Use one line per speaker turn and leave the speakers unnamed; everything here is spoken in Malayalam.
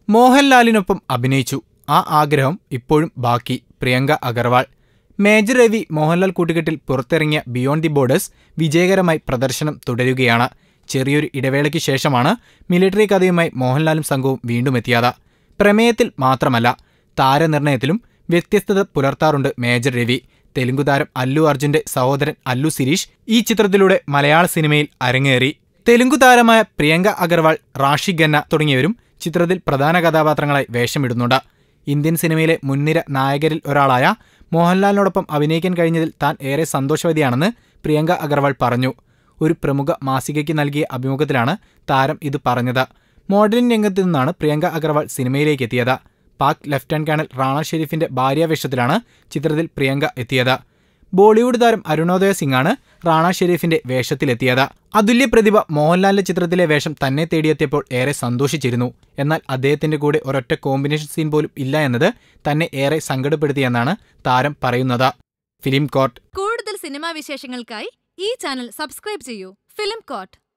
മോഹൻലാലിനൊപ്പം അഭിനയിച്ചു. ആ ആഗ്രഹം ഇപ്പോഴും ബാക്കി. പ്രിയങ്ക അഗർവാൾ. മേജർ രവി മോഹൻലാൽ കൂട്ടുകെട്ടിൽ പുറത്തിറങ്ങിയ ബിയോണ്ട് ദി ബോർഡേഴ്സ് വിജയകരമായി പ്രദർശനം തുടരുകയാണ്. ചെറിയൊരു ഇടവേളയ്ക്ക് ശേഷമാണ് മിലിറ്ററി കഥയുമായി മോഹൻലാലും സംഘവും വീണ്ടും എത്തിയത്. പ്രമേയത്തിൽ മാത്രമല്ല, താരനിർണയത്തിലും വ്യത്യസ്തത പുലർത്താറുണ്ട് മേജർ രവി. തെലുങ്കു താരം അല്ലു അർജുന്റെ സഹോദരൻ അല്ലു സിരീഷ് ഈ ചിത്രത്തിലൂടെ മലയാള സിനിമയിൽ അരങ്ങേറി. തെലുങ്കു താരമായ പ്രിയങ്ക അഗർവാൾ, റാഷി ഖന്ന തുടങ്ങിയവരും ചിത്രത്തിൽ പ്രധാന കഥാപാത്രങ്ങളായി വേഷമിടുന്നുണ്ട്. ഇന്ത്യൻ സിനിമയിലെ മുൻനിര നായകരിൽ ഒരാളായ മോഹൻലാലിനോടൊപ്പം അഭിനയിക്കാൻ കഴിഞ്ഞതിൽ താൻ ഏറെ സന്തോഷവതിയാണെന്ന് പ്രിയങ്ക അഗർവാൾ പറഞ്ഞു. ഒരു പ്രമുഖ മാസികയ്ക്ക് നൽകിയ അഭിമുഖത്തിലാണ് താരം ഇത് പറഞ്ഞത്. മോഡലിംഗ് രംഗത്തു നിന്നാണ് പ്രിയങ്ക അഗർവാൾ സിനിമയിലേക്ക് എത്തിയത്. പാക് ലഫ്റ്റനന്റ് കേണൽ റാണ ഷെരീഫിന്റെ ഭാര്യാവേഷത്തിലാണ് ചിത്രത്തിൽ പ്രിയങ്ക എത്തിയത്. ബോളിവുഡ് താരം അരുണോദയ സിംഗാണ് റാണ ഷെരീഫിന്റെ വേഷത്തിലെത്തിയത്. അതുല്യ പ്രതിഭ മോഹൻലാലിന്റെ ചിത്രത്തിലെ വേഷം തന്നെ തേടിയെത്തിയപ്പോൾ ഏറെ സന്തോഷിച്ചിരുന്നു. എന്നാൽ അദ്ദേഹത്തിന്റെ കൂടെ ഒരൊറ്റ കോമ്പിനേഷൻ സീൻ പോലും ഇല്ല എന്നത് തന്നെ ഏറെ സങ്കടപ്പെടുത്തിയെന്നാണ് താരം പറയുന്നത്. Film court.
കൂടുതൽ സിനിമാ വിശേഷങ്ങൾക്കായി ഈ ചാനൽ സബ്സ്ക്രൈബ് ചെയ്യൂ. Film court.